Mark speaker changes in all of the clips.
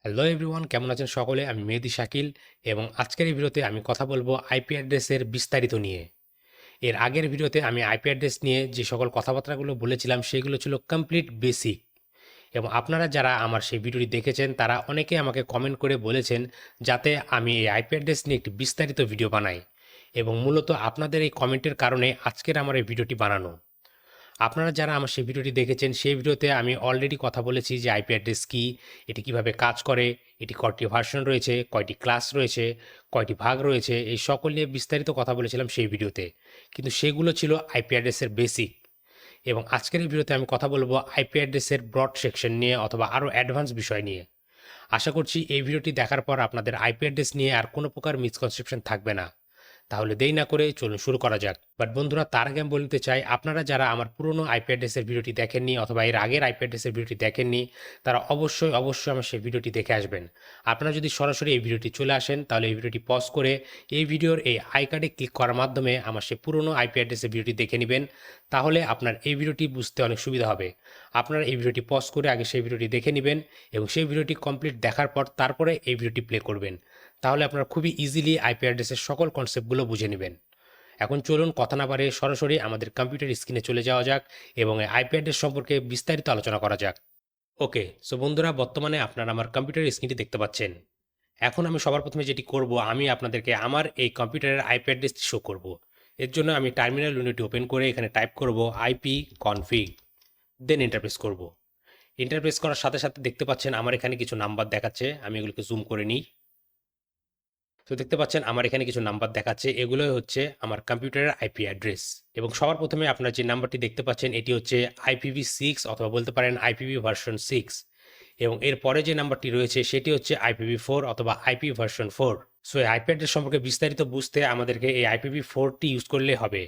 Speaker 1: Hello everyone, কেমন আছেন সকলে? আমি মেহেদীশাকিল এবং আজকের এই ভিডিওতে আমি কথা বলবো আইপি অ্যাড্রেসের বিস্তারিত নিয়ে। এর আগের ভিডিওতে আমি আইপি অ্যাড্রেস নিয়ে যে সকল কথাবার্তাগুলো বলেছিলাম সেগুলো ছিল কমপ্লিট বেসিক, এবং আপনারা যারা আমার সেই ভিডিওটি দেখেছেন তারা অনেকে আমাকে কমেন্ট করে বলেছেন যাতে আমি এই আইপি অ্যাড্রেস নিয়ে একটি বিস্তারিত ভিডিও বানাই, এবং মূলত আপনাদের এই কমেন্টের কারণে আজকের আমার এই ভিডিওটি বানানো। আপনারা যারা আমার সেই ভিডিওটি দেখেছেন সেই ভিডিওতে আমি অলরেডি কথা বলেছি যে আইপি অ্যাড্রেস কী, এটি কিভাবে কাজ করে, এটি কয়টি ভার্সন রয়েছে, কয়টি ক্লাস রয়েছে, কয়টি ভাগ রয়েছে, এই সকল নিয়ে বিস্তারিত কথা বলেছিলাম সেই ভিডিওতে। কিন্তু সেগুলো ছিল আইপি অ্যাড্রেসের বেসিক, এবং আজকের এই ভিডিওতে আমি কথা বলবো আইপি অ্যাড্রেসের ব্রড সেকশন নিয়ে অথবা আরও অ্যাডভান্স বিষয় নিয়ে। আশা করছি এই ভিডিওটি দেখার পর আপনাদের আইপি অ্যাড্রেস নিয়ে আর কোনো প্রকার মিসকনসেপশন থাকবে না। তাহলে দেরি না করে চলুন শুরু করা যাক। বাট বন্ধুরা, তার আগে আমি বলতে চাই, আপনারা যারা আমার পুরনো আইপি অ্যাড্রেসের ভিডিওটি দেখেননি অথবা এর আগের আইপি অ্যাড্রেসের ভিডিওটি দেখেননি, তারা অবশ্যই আমার সেই ভিডিওটি দেখে আসবেন। আপনারা যদি সরাসরি এই ভিডিওটি চলে আসেন তাহলে এই ভিডিওটি পজ করে এই ভিডিওর এই আই কার্ডে ক্লিক করার মাধ্যমে আমার সেই পুরনো আইপি অ্যাড্রেসের ভিডিওটি দেখে নেবেন। তাহলে আপনার এই ভিডিওটি বুঝতে অনেক সুবিধা হবে। আপনারা এই ভিডিওটি পজ করে আগে সেই ভিডিওটি দেখে নেবেন এবং সেই ভিডিওটি কমপ্লিট দেখার পর তারপরে এই ভিডিওটি প্লে করবেন। তাহলে আপনারা খুবই ইজিলি আইপি অ্যাড্রেসের সকল কনসেপ্টগুলো বুঝে নেবেন। এখন চলুন কথা না বাড়িয়ে সরাসরি আমাদের কম্পিউটার স্ক্রিনে চলে যাওয়া যাক এবং এই আইপি অ্যাড্রেস সম্পর্কে বিস্তারিত আলোচনা করা যাক। ওকে, সো বন্ধুরা, বর্তমানে আপনারা আমার কম্পিউটার স্ক্রিনটি দেখতে পাচ্ছেন। এখন আমি সবার প্রথমে যেটি করব, আমি আপনাদেরকে আমার এই কম্পিউটারের আইপি অ্যাড্রেসটি শো করব। এর জন্য আমি টার্মিনাল উইন্ডোটি ওপেন করে এখানে টাইপ করব আইপি কনফিগ, দেন ইন্টারপ্রেস করব। ইন্টারপ্রেস করার সাথে সাথে দেখতে পাচ্ছেন আমার এখানে কিছু নাম্বার দেখাচ্ছে। আমি এগুলোকে জুম করে নিই। তো দেখতে পাচ্ছেন আমার এখানে কিছু নাম্বার দেখাচ্ছে, এগুলোই হচ্ছে আমার কম্পিউটারের আইপি অ্যাড্রেস। এবং সবার প্রথমে আপনার যে নাম্বারটি দেখতে পাচ্ছেন এটি হচ্ছে IPv6 অথবা বলতে পারেন IPv ভার্সন 6, এবং এর পরে যে নাম্বারটি রয়েছে সেটি হচ্ছে IPv4 অথবা IP ভার্সন 4। সো এই আইপি অ্যাড্রেস সম্পর্কে বিস্তারিত বুঝতে আমাদেরকে এই IPv4টি ইউজ করলে হবে,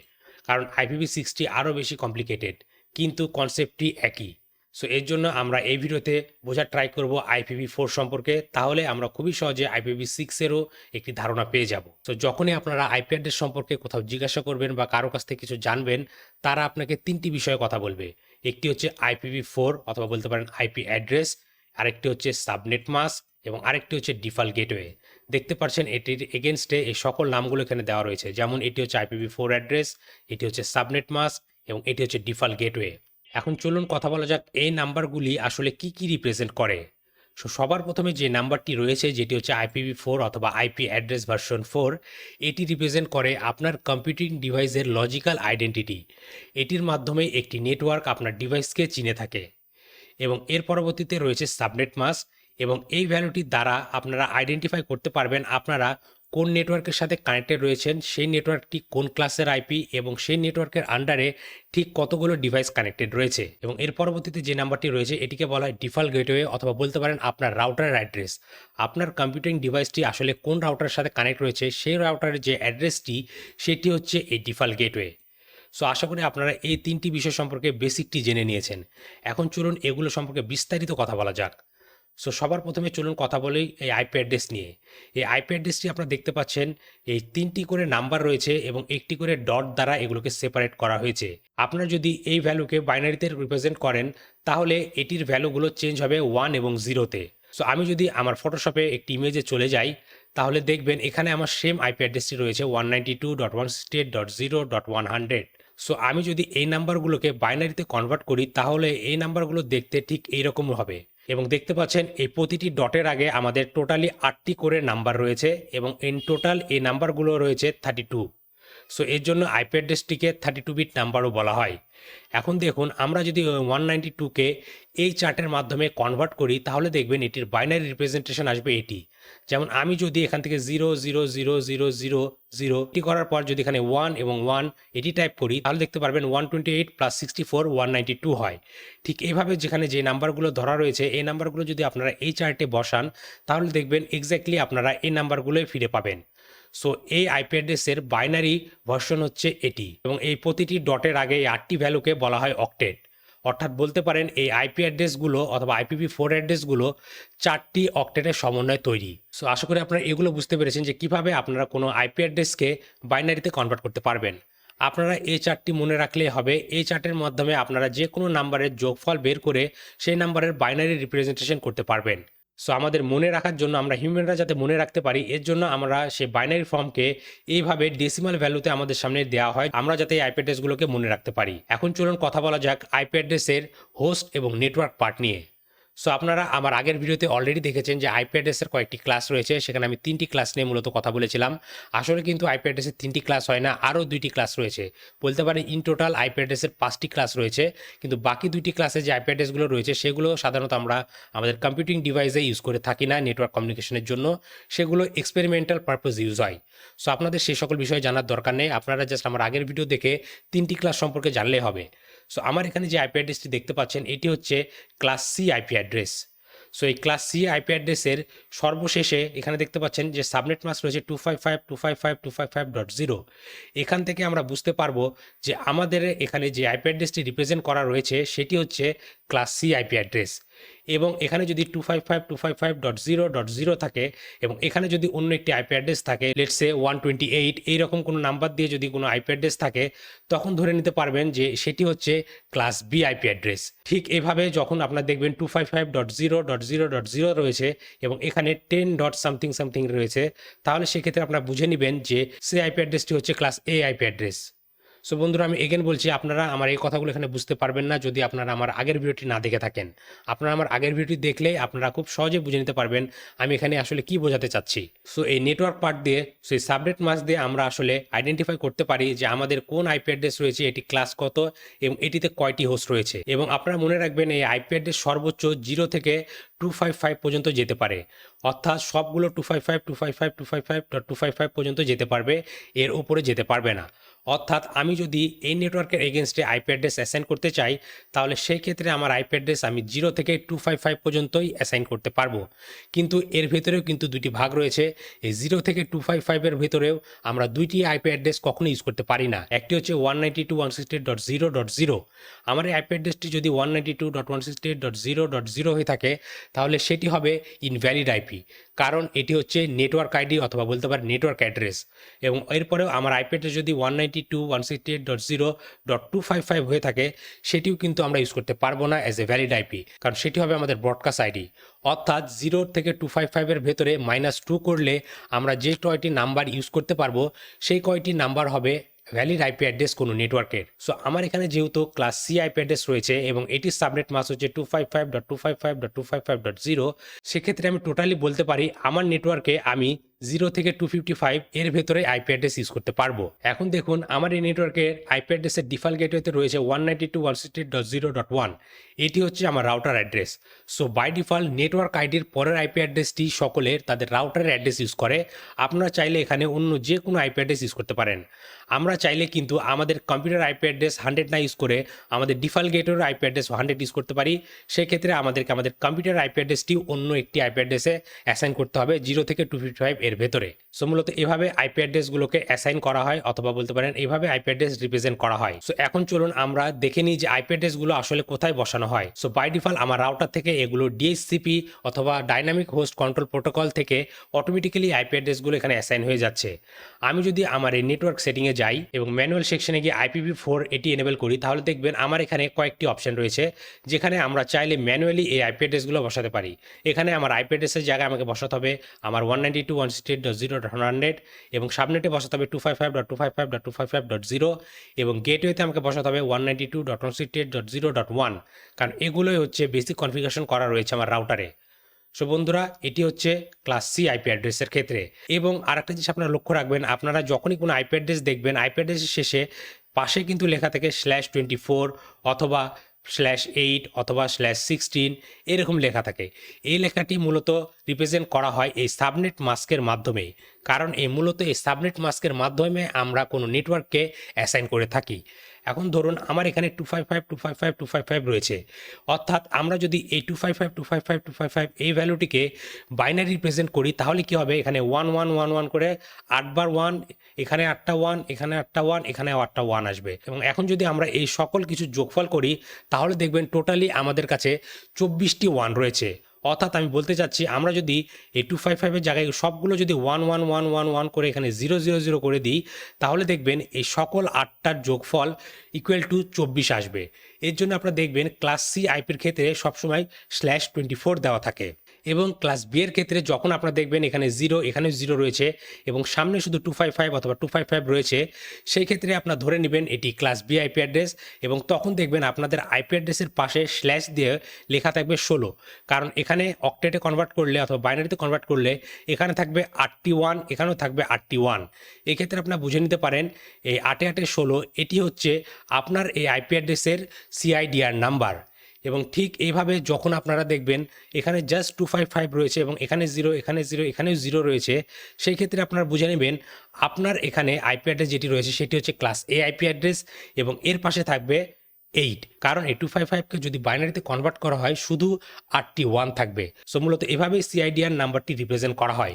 Speaker 1: কারণ IPv6টি আরও বেশি কমপ্লিকেটেড, কিন্তু কনসেপ্টটি একই। সো এর জন্য আমরা এই ভিডিওতে বোঝার ট্রাই করব IPv4 সম্পর্কে, তাহলে আমরা খুবই সহজে IPv6-এরও একটি ধারণা পেয়ে যাব। তো যখনই আপনারা আইপি অ্যাড্রেস সম্পর্কে কোথাও জিজ্ঞাসা করবেন বা কারো কাছ থেকে কিছু জানবেন, তারা আপনাকে তিনটি বিষয়ে কথা বলবে। একটি হচ্ছে IPv4 অথবা বলতে পারেন আইপি অ্যাড্রেস, আরেকটি হচ্ছে সাবনেট মাস্ক, এবং আরেকটি হচ্ছে ডিফল্ট গেটওয়ে। দেখতে পাচ্ছেন এটির এগেনস্টে এই সকল নামগুলো এখানে দেওয়া রয়েছে, যেমন এটি হচ্ছে IPv4 অ্যাড্রেস, এটি হচ্ছে সাবনেট মাস্ক এবং এটি হচ্ছে ডিফল্ট গেটওয়ে। এখন চলুন কথা বলা যাক এই নাম্বারগুলি আসলে কি রিপ্রেজেন্ট করে। সো সবার প্রথমে যে নাম্বারটি রয়েছে যেটি হচ্ছে IPv4 অথবা আইপি অ্যাড্রেস ভার্সন 4, এটি রিপ্রেজেন্ট করে আপনার কম্পিউটিং ডিভাইসের লজিক্যাল আইডেন্টিটি। এটির মাধ্যমে একটি নেটওয়ার্ক আপনার ডিভাইসকে চিনে থাকে। এবং এর পরবর্তীতে রয়েছে সাবনেট মাস্ক, এবং এই ভ্যালুটির দ্বারা আপনারা আইডেন্টিফাই করতে পারবেন আপনারা কোন নেটওয়ার্কের সাথে কানেক্টেড রয়েছেন, সেই নেটওয়ার্কটি কোন ক্লাসের আইপি এবং সেই নেটওয়ার্কের আন্ডারে ঠিক কতগুলো ডিভাইস কানেক্টেড রয়েছে। এবং এর পরবর্তীতে যে নাম্বারটি রয়েছে এটিকে বলা হয় ডিফল্ট গেটওয়ে অথবা বলতে পারেন আপনার রাউটারের অ্যাড্রেস। আপনার কম্পিউটিং ডিভাইসটি আসলে কোন রাউটারের সাথে কানেক্ট রয়েছে সেই রাউটারের যে অ্যাড্রেসটি সেটি হচ্ছে এই ডিফল্ট গেটওয়ে। সো আশা করি আপনারা এই তিনটি বিষয় সম্পর্কে বেসিকটি জেনে নিয়েছেন। এখন চলুন এগুলো সম্পর্কে বিস্তারিত কথা বলা যাক। সো সবার প্রথমে চলুন কথা বলি এই আইপি অ্যাড্রেস নিয়ে। এই আইপি অ্যাড্রেসটি আপনারা দেখতে পাচ্ছেন এই তিনটি করে নাম্বার রয়েছে এবং একটি করে ডট দ্বারা এগুলোকে সেপারেট করা হয়েছে। আপনারা যদি এই ভ্যালুকে বাইনারিতে রিপ্রেজেন্ট করেন তাহলে এটির ভ্যালুগুলো চেঞ্জ হবে 1 এবং 0-তে। সো আমি যদি আমার ফটোশপে একটি ইমেজে চলে যাই তাহলে দেখবেন এখানে আমার সেম আইপি অ্যাড্রেসটি রয়েছে 192.168.0.100। সো আমি যদি এই নাম্বারগুলোকে বাইনারিতে কনভার্ট করি তাহলে এই নাম্বারগুলো দেখতে ঠিক এইরকম হবে। এবং দেখতে পাচ্ছেন এই প্রতিটি ডটের আগে আমাদের টোটালি 8টি করে নাম্বার রয়েছে এবং ইন টোটাল এই নাম্বারগুলো রয়েছে 32। সো এর জন্য আইপি অ্যাড্রেসটিকে 32 বিট নাম্বারও বলা হয়। এখন দেখুন আমরা যদি 192কে এই চার্টের মাধ্যমে কনভার্ট করি তাহলে দেখবেন এটির বাইনারি রিপ্রেজেন্টেশন আসবে এটি। যেমন আমি যদি এখান থেকে 0 এটি করার পর যদি এখানে 1 এবং 1 এটি টাইপ করি তাহলে দেখতে পারবেন 128 + 64 192 হয়। ঠিক এইভাবে যেখানে যে নাম্বারগুলো ধরা রয়েছে এই নাম্বারগুলো যদি আপনারা এই চার্টে বসান তাহলে দেখবেন এক্স্যাক্টলি আপনারা এই নাম্বারগুলোই ফিরে পাবেন। সো এই আইপি অ্যাড্রেসের বাইনারি ভার্সন হচ্ছে এটি, এবং এই প্রতিটি ডটের আগে এই 8টি ভ্যালুকে বলা হয় অক্টেট। অর্থাৎ বলতে পারেন এই আইপি অ্যাড্রেসগুলো অথবা IPv4 অ্যাড্রেসগুলো 4টি অক্টেটের সমন্বয়ে তৈরি। সো আশা করি আপনারা এগুলো বুঝতে পেরেছেন যে কিভাবে আপনারা কোনো আইপি অ্যাড্রেসকে বাইনারিতে কনভার্ট করতে পারবেন। আপনারা এই চার্টটি মনে রাখলেই হবে। এই চার্টের মাধ্যমে আপনারা যে কোনো নাম্বারের যোগফল বের করে সেই নাম্বারের বাইনারি রিপ্রেজেন্টেশন করতে পারবেন। সো আমাদের মনে রাখার জন্য আমরা হিউম্যানরা যাতে মনে রাখতে পারি এর জন্য আমরা সেই বাইনারি ফর্মকে এইভাবে ডেসিমাল ভ্যালুতে আমাদের সামনে দেওয়া হয়, আমরা যাতে এই আইপি অ্যাড্রেসগুলোকে মনে রাখতে পারি। এখন চলুন কথা বলা যাক আইপি অ্যাড্রেসের হোস্ট এবং নেটওয়ার্ক পার্ট নিয়ে। সো আপনারা আমার আগের ভিডিওতে অলরেডি দেখেছেন যে আইপি অ্যাড্রেসের কয়েকটি ক্লাস রয়েছে, সেখানে আমি 3টি ক্লাস নিয়ে মূলত কথা বলেছিলাম। আসলে কিন্তু আইপি অ্যাড্রেসের 3টি ক্লাস হয় না, আরও 2টি ক্লাস রয়েছে। বলতে পারি ইন টোটাল আইপি অ্যাড্রেসের 5টি ক্লাস রয়েছে, কিন্তু বাকি 2টি ক্লাসে যে আইপি অ্যাড্রেসগুলো রয়েছে সেগুলো সাধারণত আমরা আমাদের কম্পিউটিং ডিভাইসে ইউজ করে থাকি না নেটওয়ার্ক কমিউনিকেশনের জন্য, সেগুলো এক্সপেরিমেন্টাল পারপোজ ইউজ হয়। সো আপনাদের সেই সকল বিষয়ে জানার দরকার নেই, আপনারা জাস্ট আমার আগের ভিডিও দেখে 3টি ক্লাস সম্পর্কে জানলেই হবে। সো আমার এখানে যে আইপি অ্যাড্রেসটি দেখতে পাচ্ছেন এটি হচ্ছে class C IP address. So এই ক্লাস সি আইপি অ্যাড্রেসের সর্বশেষে এখানে দেখতে পাচ্ছেন যে সাবনেট মাস্ক রয়েছে 255.255.255.0। এখান থেকে আমরা বুঝতে পারবো যে আমাদের এখানে যে আইপি অ্যাড্রেসটি রিপ্রেজেন্ট করা রয়েছে সেটি হচ্ছে ক্লাস সি আইপি অ্যাড্রেস। এবং এখানে যদি 255.255.0.0 থাকে এবং এখানে যদি অন্য একটি আইপি অ্যাড্রেস থাকে, লেটস সে 128 এইরকম কোনো নাম্বার দিয়ে যদি কোনো আইপি অ্যাড্রেস থাকে, তখন ধরে নিতে পারবেন যে সেটি হচ্ছে ক্লাস বি আইপি অ্যাড্রেস। ঠিক এভাবে যখন আপনার দেখবেন 255.0.0.0 রয়েছে এবং এখানে 10 ডট সামথিং সামথিং রয়েছে, তাহলে সেক্ষেত্রে আপনারা বুঝে নেবেন যে সেই আইপি অ্যাড্রেসটি হচ্ছে ক্লাস এ আইপি অ্যাড্রেস। সো বন্ধুরা, আমি এগেন বলছি, আপনারা আমার এই কথাগুলো এখানে বুঝতে পারবেন না যদি আপনারা আমার আগের ভিডিওটি না দেখে থাকেন। আপনারা আমার আগের ভিডিওটি দেখলেই আপনারা খুব সহজে বুঝে নিতে পারবেন আমি এখানে আসলে কি বোঝাতে চাচ্ছি। সো এই নেটওয়ার্ক পার্ট দিয়ে, সেই সাবনেট মাস্ক দিয়ে আমরা আসলে আইডেন্টিফাই করতে পারি যে আমাদের কোন আইপি অ্যাড্রেস রয়েছে, এটি ক্লাস কত এবং এটিতে কয়টি হোস্ট রয়েছে। এবং আপনারা মনে রাখবেন এই আইপি অ্যাড্রেস সর্বোচ্চ 0 থেকে 255 পর্যন্ত যেতে পারে, অর্থাৎ সবগুলো 255.255.255 পর্যন্ত যেতে পারবে, এর উপরে যেতে পারবে না। অর্থাৎ আমি যদি এই নেটওয়ার্কের এগেনস্টে আইপি অ্যাড্রেস অ্যাসাইন করতে চাই, তাহলে সেই ক্ষেত্রে আমার আইপি অ্যাড্রেস আমি 0 থেকে 255 পর্যন্তই অ্যাসাইন করতে পারবো। কিন্তু এর ভেতরেও কিন্তু 2টি ভাগ রয়েছে। এই 0 থেকে 255-এর ভেতরেও আমরা 2টি আইপি অ্যাড্রেস কখনো ইউজ করতে পারি না। একটি হচ্ছে 192.168.0.0। আমার এই আইপি অ্যাড্রেসটি যদি 192.168.0.0 হয়ে থাকে, তাহলে সেটি হবে ইনভ্যালিড আইপি, কারণ এটি হচ্ছে নেটওয়ার্ক আইডি অথবা বলতে পারি নেটওয়ার্ক অ্যাড্রেস। এবং এরপরেও আমার আইপি অ্যাড্রেস যদি 192.168.0.255 হয়ে থাকে, সেটিও কিন্তু আমরা ইউজ করতে পারবো না অ্যাজ এ ভ্যালিড আইপি, কারণ সেটি হবে আমাদের ব্রডকাস্ট আইডি। অর্থাৎ 0 থেকে 255-এর ভেতরে -2 করলে আমরা যে কয়টি নাম্বার ইউজ করতে পারবো সেই কয়টি নাম্বার হবে ভ্যালিড আইপি অ্যাড্রেস কোনো নেটওয়ার্কের। সো আমার এখানে যেহেতু ক্লাস সি আইপি অ্যাড্রেস রয়েছে এবং এটির সাবনেট মাস্ক হচ্ছে 255.255.255.0, সেক্ষেত্রে আমি টোটালি বলতে পারি আমার নেটওয়ার্কে আমি 0 থেকে 255 এর ভেতরে আইপি অ্যাড্রেস ইউজ করতে পারবো। এখন দেখুন আমার এই নেটওয়ার্কের আইপি অ্যাড্রেসের ডিফল্ট গেটওয়েতে রয়েছে 192.168.0.1। এটি হচ্ছে আমার router address. So by default network আইডির পরের আইপি অ্যাড্রেসটি সকলের তাদের রাউটারের অ্যাড্রেস ইউজ করে। আপনারা চাইলে এখানে অন্য যে কোনো আইপি অ্যাড্রেস ইউজ করতে পারেন। আমরা চাইলে কিন্তু আমাদের কম্পিউটার আইপি অ্যাড্রেস 100 না ইউজ করে আমাদের ডিফল্ট গেটওয়ের আইপি অ্যাড্রেস 100 ইউজ করতে পারি। সেক্ষেত্রে আমাদেরকে আমাদের কম্পিউটার আইপি অ্যাড্রেসটি অন্য একটি আইপি অ্যাড্রেসে অ্যাসাইন করতে হবে 0 থেকে 255 এর ভেতরে। সো মূলত এভাবে আইপি অ্যাড্রেসগুলোকে অ্যাসাইন করা হয়, অথবা বলতে পারেন এইভাবে আইপি অ্যাড্রেস রিপ্রেজেন্ট করা হয়। সো এখন চলুন আমরা দেখে নিই যে আইপি অ্যাড্রেসগুলো আসলে কোথায় বসানো হয়। সো বাই ডিফল্ট আমার রাউটার থেকে এগুলো ডিএইচসিপি অথবা ডাইনামিক হোস্ট কন্ট্রোল প্রোটোকল থেকে অটোমেটিক্যালি আইপি অ্যাড্রেসগুলো এখানে অ্যাসাইন হয়ে যাচ্ছে। আমি যদি আমার এই নেটওয়ার্ক সেটিংয়ে যাই এবং ম্যানুয়াল সেকশনে গিয়ে IPv4 এটি এনেবল করি, তাহলে দেখবেন আমার এখানে কয়েকটি অপশন রয়েছে যেখানে আমরা চাইলে ম্যানুয়ালি এই আইপি অ্যাড্রেসগুলো বসাতে পারি। এখানে আমার আইপি অ্যাড্রেসের জায়গায় আমাকে বসাতে হবে আমার 192.168.0.100 এবং সাবনেটে বসাতে হবে 255.255.255.0 এবং গেটওয়েতে আমাকে বসাতে হবে 192.168.0.1, কারণ এগুলোই হচ্ছে বেসিক কনফিগারেশন করা রয়েছে আমার রাউটারে। সো বন্ধুরা, এটি হচ্ছে ক্লাস সি আইপি অ্যাড্রেসের ক্ষেত্রে। এবং আরেকটা জিনিস আপনারা লক্ষ্য রাখবেন, আপনারা যখনই কোনো আইপি অ্যাড্রেস দেখবেন, আইপি অ্যাড্রেসের শেষে পাশে কিন্তু লেখা থাকে /24 অথবা /8 অথবা /16 এরকম লেখা থাকে। এই লেখাটি মূলত রিপ্রেজেন্ট করা হয় এই সাবনেট মাস্কের মাধ্যমে, কারণ এই মূলত এই সাবনেট মাস্কের মাধ্যমে আমরা কোনো নেটওয়ার্ককে অ্যাসাইন করে থাকি। এখন ধরুন আমার এখানে 255.255.255 রয়েছে, অর্থাৎ আমরা যদি এই 255.255.255 এই ভ্যালুটিকে বাইনারি রিপ্রেজেন্ট করি, তাহলে কি হবে, এখানে 1111 করে 8বার 1, এখানে 8টা 1, এখানে 8টা 1, এখানেও 8টা 1 আসবে। এবং এখন যদি আমরা এই সকল কিছু যোগফল করি, তাহলে দেখবেন টোটালি আমাদের কাছে 24টি 1 রয়েছে। অর্থাৎ আমি বলতে চাচ্ছি, আমরা যদি এই 255-এর জায়গায় সবগুলো যদি 11111 করে এখানে 000 করে দিই, তাহলে দেখবেন এই সকল 8টার যোগফল ইকুয়াল টু 24 আসবে। এর জন্য আপনারা দেখবেন ক্লাস সি আইপির ক্ষেত্রে সবসময় /24 দেওয়া থাকে। এবং ক্লাস বি এর ক্ষেত্রে যখন আপনারা দেখবেন এখানে 0 এখানে 0 রয়েছে এবং সামনে শুধু 255 অথবা 255 রয়েছে, সেই ক্ষেত্রে আপনারা ধরে নেবেন এটি ক্লাস বি আইপি অ্যাড্রেস এবং তখন দেখবেন আপনাদের আইপি অ্যাড্রেসের পাশে স্ল্যাশ দিয়ে লেখা থাকবে 16, কারণ এখানে অক্টেটে কনভার্ট করলে অথবা বাইনারিতে কনভার্ট করলে এখানে থাকবে 81, এখানেও থাকবে 81। এক্ষেত্রে আপনারা বুঝে নিতে পারেন এই 8 8 16 এটি হচ্ছে আপনার এই আইপি অ্যাড্রেসের সিআইডিআর নাম্বার। এবং ঠিক এইভাবে যখন আপনারা দেখবেন এখানে জাস্ট 255 রয়েছে এবং এখানে 0 এখানে 0 এখানেও 0 রয়েছে, সেই ক্ষেত্রে আপনারা বুঝে নেবেন আপনার এখানে আইপি অ্যাড্রেস যেটি রয়েছে সেটি হচ্ছে ক্লাস এ আইপি অ্যাড্রেস এবং এর পাশে থাকবে 8, কারণ এই 255কে যদি বাইনারিতে কনভার্ট করা হয় শুধু 81 থাকবে। সো মূলত এভাবেই সিআইডিআর নাম্বারটি রিপ্রেজেন্ট করা হয়।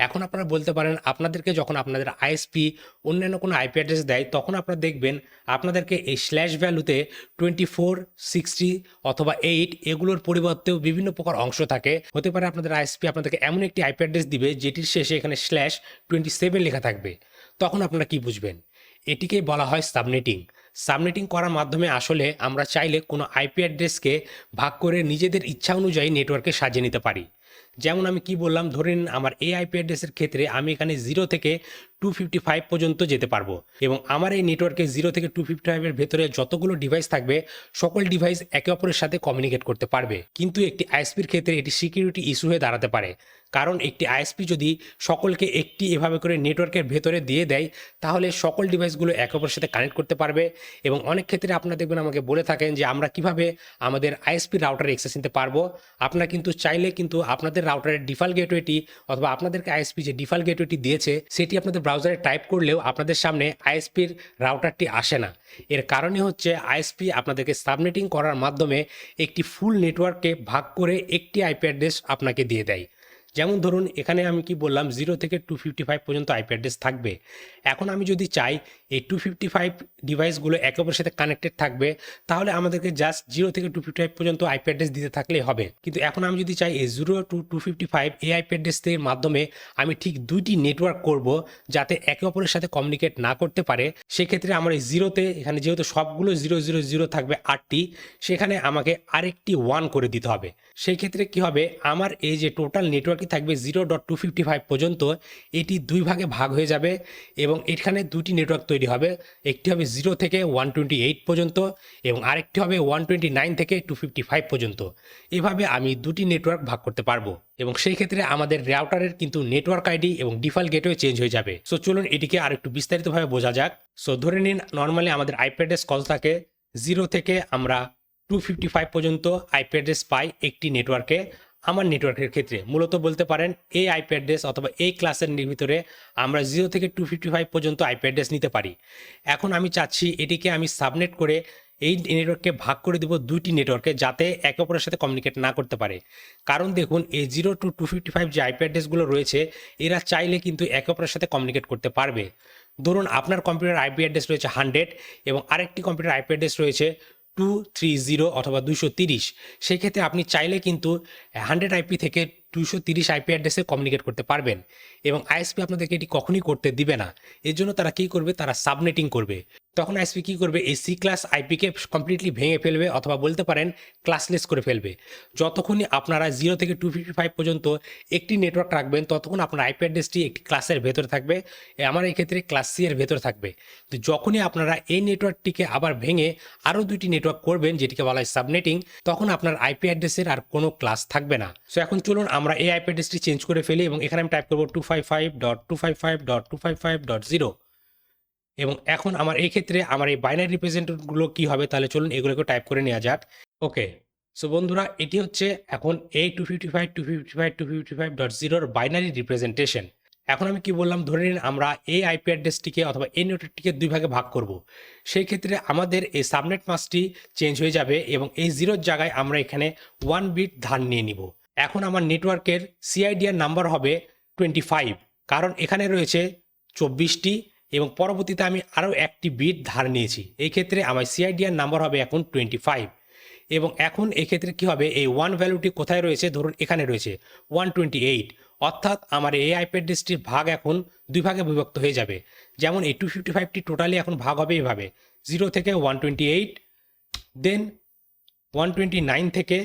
Speaker 1: এখন আপনারা বলতে পারেন আপনাদেরকে যখন আপনাদের আইএসপি অন্যান্য কোনো আইপি অ্যাড্রেস দেয় তখন আপনারা দেখবেন আপনাদেরকে এই স্ল্যাশ ভ্যালুতে 24, 60 অথবা 8 এগুলোর পরিবর্তেও বিভিন্ন প্রকার অংশ থাকে। হতে পারে আপনাদের আইএসপি আপনাদেরকে এমন একটি আইপি অ্যাড্রেস দিবে যেটির শেষে এখানে স্ল্যাশ 27 লেখা থাকবে। তখন আপনারা কি বুঝবেন? এটিকেই বলা হয় সাবনেটিং। সাবনেটিং করার মাধ্যমে আসলে আমরা চাইলে কোনো আইপি অ্যাড্রেসকে ভাগ করে নিজেদের ইচ্ছা অনুযায়ী নেটওয়ার্কে সাজিয়ে নিতে পারি। যেমন আমি কি বললাম, ধরে নিন আমার এই আইপি অ্যাড্রেসের ক্ষেত্রে আমি এখানে 0 থেকে 255 পর্যন্ত যেতে পারবো এবং আমার এই নেটওয়ার্কে 0 থেকে 255 এর ভেতরে যতগুলো ডিভাইস থাকবে সকল ডিভাইস একে অপরের সাথে কমিউনিকেট করতে পারবে। কিন্তু একটি আইএসপির ক্ষেত্রে এটি সিকিউরিটি ইস্যু হয়ে দাঁড়াতে পারে, কারণ একটি আইএসপি যদি সকলকে একটি এভাবে করে নেটওয়ার্কের ভেতরে দিয়ে দেয় তাহলে সকল ডিভাইসগুলো একে অপরের সাথে কানেক্ট করতে পারবে। এবং অনেক ক্ষেত্রে আপনারা দেখবেন আমাকে বলে থাকেন যে আমরা কিভাবে আমাদের আইএসপি রাউটারে অ্যাক্সেস নিতে পারবো। আপনারা কিন্তু চাইলে কিন্তু আপনাদের রাউটারের ডিফল্ট গেটওয়েটি অথবা আপনাদেরকে আইএসপি যে ডিফল্ট গেটওয়েটি দিয়েছে সেটি আপনাদের ব্রাউজারে টাইপ করলেও আপনাদের সামনে আইএসপির রাউটারটি আসে না। এর কারণে হচ্ছে আইএসপি আপনাদেরকে সাবনেটিং করার মাধ্যমে একটি ফুল নেটওয়ার্ককে ভাগ করে একটি আইপি অ্যাড্রেস আপনাকে দিয়ে দেয়। যেমন ধরুন এখানে আমি কি বললাম 0 থেকে 255 পর্যন্ত আইপি অ্যাড্রেস থাকবে। এখন আমি যদি চাই এই 255 ডিভাইসগুলো একে অপরের সাথে কানেক্টেড থাকবে তাহলে আমাদেরকে জাস্ট 0 থেকে 255 পর্যন্ত আইপি অ্যাড্রেস দিতে থাকলেই হবে। কিন্তু এখন আমি যদি চাই এই 0 to 255 এই আইপি অ্যাড্রেসের মাধ্যমে আমি ঠিক দুইটি নেটওয়ার্ক করব যাতে একে অপরের সাথে কমিউনিকেট না করতে পারে, সেক্ষেত্রে আমার এই 0তে এখানে যেহেতু সবগুলো 000 থাকবে 8টি, সেখানে আমাকে আরেকটি 1 করে দিতে হবে। সেই ক্ষেত্রে কি হবে, আমার এই যে টোটাল নেটওয়ার্কই থাকবে 0.255 পর্যন্ত, এটি দুই ভাগে ভাগ হয়ে যাবে এবং এখানে দুটি নেটওয়ার্ক তৈরি হবে। একটি হবে 0 থেকে 128 পর্যন্ত এবং আরেকটি হবে 129 থেকে 255 পর্যন্ত। এভাবে আমি দুটি নেটওয়ার্ক ভাগ করতে পারবো এবং সেই ক্ষেত্রে আমাদের রাউটারের কিন্তু নেটওয়ার্ক আইডি এবং ডিফল্ট গেটওয়ে চেঞ্জ হয়ে যাবে। সো চলুন এটিকে আরেকটু বিস্তারিতভাবে বোঝা যাক। সো ধরে নিন নর্মালি আমাদের আইপি অ্যাড্রেস কল থাকে 0 থেকে আমরা 255 পর্যন্ত আইপি অ্যাড্রেস পাই একটি নেটওয়ার্কে। আমার নেটওয়ার্কের ক্ষেত্রে মূলত বলতে পারেন এই আইপি অ্যাড্রেস অথবা এই ক্লাসের ভিতরে আমরা 0 থেকে 255 পর্যন্ত আইপি অ্যাড্রেস নিতে পারি। এখন আমি চাচ্ছি এটিকে আমি সাবনেট করে এই নেটওয়ার্ককে ভাগ করে দেবো দুইটি নেটওয়ার্কে যাতে একে অপরের সাথে কমিউনিকেট না করতে পারে। কারণ দেখুন এই 0 to 255 যে আইপি অ্যাড্রেসগুলো রয়েছে এরা চাইলে কিন্তু একে অপরের সাথে কমিউনিকেট করতে পারবে। ধরুন আপনার কম্পিউটার আইপি অ্যাড্রেস রয়েছে 100 এবং আরেকটি কম্পিউটার আইপি অ্যাড্রেস রয়েছে 230 অথবা 230। সেই ক্ষেত্রে আপনি চাইলে কিন্তু 100 আইপি থেকে 230 আইপি অ্যাড্রেসে কমিউনিকেট করতে পারবেন এবং আইএসপি আপনাদেরকে এটি কখনই করতে দিবে না। এর জন্য তারা কী করবে, তারা সাবনেটিং করবে। তখন আইএসপি কী করবে, এই সি ক্লাস আইপিকে কমপ্লিটলি ভেঙে ফেলবে অথবা বলতে পারেন ক্লাসলেস করে ফেলবে। যতক্ষণই আপনারা 0 থেকে 255 পর্যন্ত একটি নেটওয়ার্ক রাখবেন ততক্ষণ আপনার আইপি অ্যাড্রেসটি একটি ক্লাসের ভেতরে থাকবে, আমার এই ক্ষেত্রে ক্লাস সি এর ভেতরে থাকবে। তো যখনই আপনারা এই নেটওয়ার্কটিকে আবার ভেঙে আরও দুইটি নেটওয়ার্ক করবেন যেটিকে বলা হয় সাবনেটিং, তখন আপনার আইপি অ্যাড্রেসের আর কোনো ক্লাস থাকবে না। সো এখন চলুন আমরা এই আইপি অ্যাড্রেসটি চেঞ্জ করে ফেলি এবং এখানে আমি টাইপ করবো 255.255.255.0 এবং এখন আমার এই ক্ষেত্রে আমার এই বাইনারি রিপ্রেজেন্টেটিভগুলো কী হবে, তাহলে চলুন এগুলোকে টাইপ করে নেওয়া যাক। ওকে, সো বন্ধুরা এটি হচ্ছে এখন এই 255.255.255.0 বাইনারি রিপ্রেজেন্টেশন। এখন আমি কি বললাম, ধরে নিন আমরা এই আইপি অ্যাড্রেসটিকে অথবা এই নেটওয়ার্কটিকে দুই ভাগে ভাগ করব। সেই ক্ষেত্রে আমাদের এই সাবনেট মাস্কটি চেঞ্জ হয়ে যাবে এবং এই 0-র জায়গায় আমরা এখানে 1 বিট ধার নিয়ে নিব। এখন আমার নেটওয়ার্কের সিআইডিআর নাম্বার হবে 25, কারণ এখানে রয়েছে 24টি এবং পরবর্তীতে আমি আরও একটি বিট ধার নিয়েছি। এই ক্ষেত্রে আমার সিআইডিআর নাম্বার হবে এখন 25 এবং এখন এক্ষেত্রে কী হবে, এই 1 ভ্যালুটি কোথায় রয়েছে, ধরুন এখানে রয়েছে 128, অর্থাৎ আমার এই আইপি অ্যাড্রেসটির ভাগ এখন দুই ভাগে বিভক্ত হয়ে যাবে। যেমন এই 255টি টোটালি এখন ভাগ হবে এইভাবে 0 থেকে 128, দেন 129 থেকে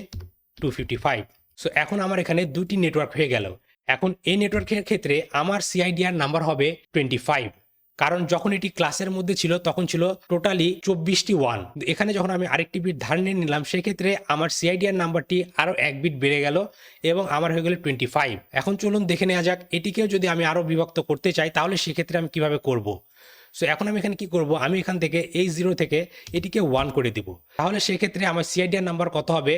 Speaker 1: 255। সো এখন আমার এখানে দুটি নেটওয়ার্ক হয়ে গেল। এখন এই নেটওয়ার্কের ক্ষেত্রে আমার সিআইডিআর নাম্বার হবে 25, কারণ যখন এটি ক্লাসের মধ্যে ছিল তখন ছিল টোটালি 24টি ওয়ান। এখানে যখন আমি আরেকটি বিট ধার নিয়ে নিলাম সেক্ষেত্রে আমার সিআইডিআর নাম্বারটি আরও এক বিট বেড়ে গেল এবং আমার হয়ে গেল 25। এখন চলুন দেখে নেওয়া যাক এটিকেও যদি আমি আরও বিভক্ত করতে চাই তাহলে সেক্ষেত্রে আমি কিভাবে করব। সো এখন আমি এখানে কি করব, আমি এখান থেকে এই 0 থেকে এটিকে 1 করে দিব। তাহলে সেক্ষেত্রে আমার সিআইডিআর নাম্বার কত হবে,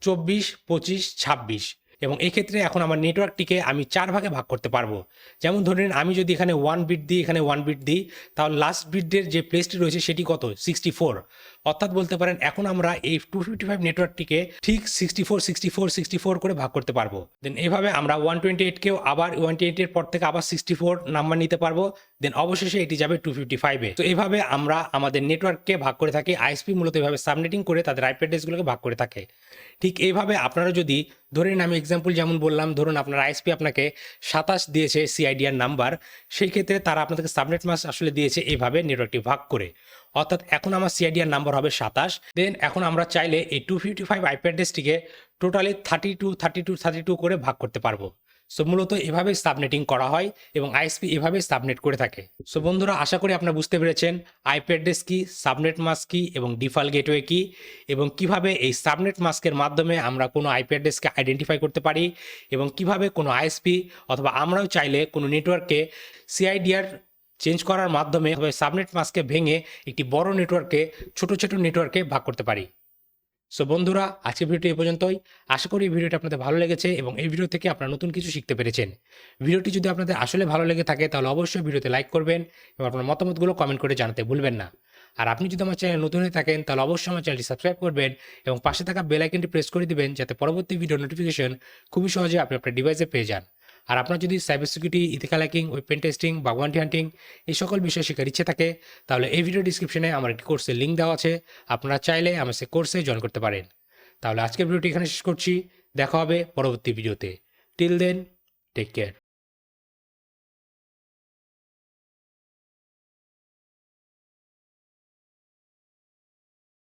Speaker 1: 24, 25, 26। এবং এই ক্ষেত্রে এখন আমার নেটওয়ার্কটিকে আমি 4 ভাগে ভাগ করতে পারবো। যেমন ধরে নিন আমি যদি এখানে 1 বিট দিই, এখানে 1 বিট দিই, তাহলে লাস্ট বিটের যে প্লেসটি রয়েছে সেটি কত, 64। অর্থাৎ বলতে পারেন এখন আমরা এই 255 নেটওয়ার্কটিকে ঠিক 64, 64, 64 করে ভাগ করতে পারবো। দেন এইভাবে আমরা 128কেও আবার 128 এর পর থেকে আবার 64 নাম্বার নিতে পারবো। দেন অবশেষে এটি যাবে 255-এ। তো এইভাবে আমরা আমাদের নেটওয়ার্ককে ভাগ করে থাকি। আইএসপি মূলত এভাবে সাবনেটিং করে তাদের আইপি অ্যাড্রেসগুলোকে ভাগ করে থাকে। ঠিক এইভাবে আপনারা যদি ধরেন, আমি এক্সাম্পল যেমন বললাম, ধরুন আপনার আইএসপি আপনাকে 27 দিয়েছে সিআইডিআর নাম্বার, সেই ক্ষেত্রে তারা আপনাদেরকে সাবনেট মাস্ক আসলে দিয়েছে এইভাবে নেটওয়ার্কটি ভাগ করে। অর্থাৎ এখন আমার সিআইডিআর নাম্বার হবে 27। দেন এখন আমরা চাইলে এই 255 আইপি অ্যাড্রেসটিকে টোটালি 32, 32, 32 করে ভাগ করতে পারবো। সো মূলত এভাবেই সাবনেটিং করা হয় এবং আইএসপি এভাবেই সাবনেট করে থাকে। সো বন্ধুরা, আশা করি আপনারা বুঝতে পেরেছেন আইপি অ্যাড্রেস কি, সাবনেট মাস্ক কি এবং ডিফল্ট গেটওয়ে কি, এবং কিভাবে এই সাবনেট মাস্কের মাধ্যমে আমরা কোনো আইপি অ্যাড্রেসকে আইডেন্টিফাই করতে পারি, এবং কিভাবে কোনো আইএসপি অথবা আমরাও চাইলে কোনো নেটওয়ার্ককে সিআইডিআর চেঞ্জ করার মাধ্যমে সাবনেট মাস্ককে ভেঙে একটি বড় নেটওয়ার্কে ছোট ছোট নেটওয়ার্কে ভাগ করতে পারি। সো বন্ধুরা, আজকের ভিডিওটি এই পর্যন্তই। আশা করি এই ভিডিওটি আপনাদের ভালো লেগেছে এবং এই ভিডিও থেকে আপনারা নতুন কিছু শিখতে পেরেছেন। ভিডিওটি যদি আপনাদের আসলে ভালো লেগে থাকে তাহলে অবশ্যই ভিডিওতে লাইক করবেন এবং আপনার মতামতগুলো কমেন্ট করে জানাতে ভুলবেন না। আর আপনি যদি আমার চ্যানেল নতুন হয়ে থাকেন তাহলে অবশ্যই আমার চ্যানেলটি সাবস্ক্রাইব করবেন এবং পাশে থাকা বেল আইকনটি প্রেস করে দিবেন যাতে পরবর্তী ভিডিও নোটিফিকেশন খুবই সহজে আপনি আপনার ডিভাইসে পেয়ে যান। আর আপনার যদি cyber security, ethical hacking, web pen testing বা ওয়ান্টি হান্টিং এই সকল বিষয় শেখার ইচ্ছে থাকে তাহলে এই ভিডিও ডিসক্রিপশনে আমার একটি কোর্সের লিঙ্ক দেওয়া আছে, আপনারা চাইলে আমার সেই কোর্সে জয়েন করতে পারেন। তাহলে আজকের ভিডিওটি এখানে শেষ করছি। দেখা হবে পরবর্তী ভিডিওতে। Till then, take care.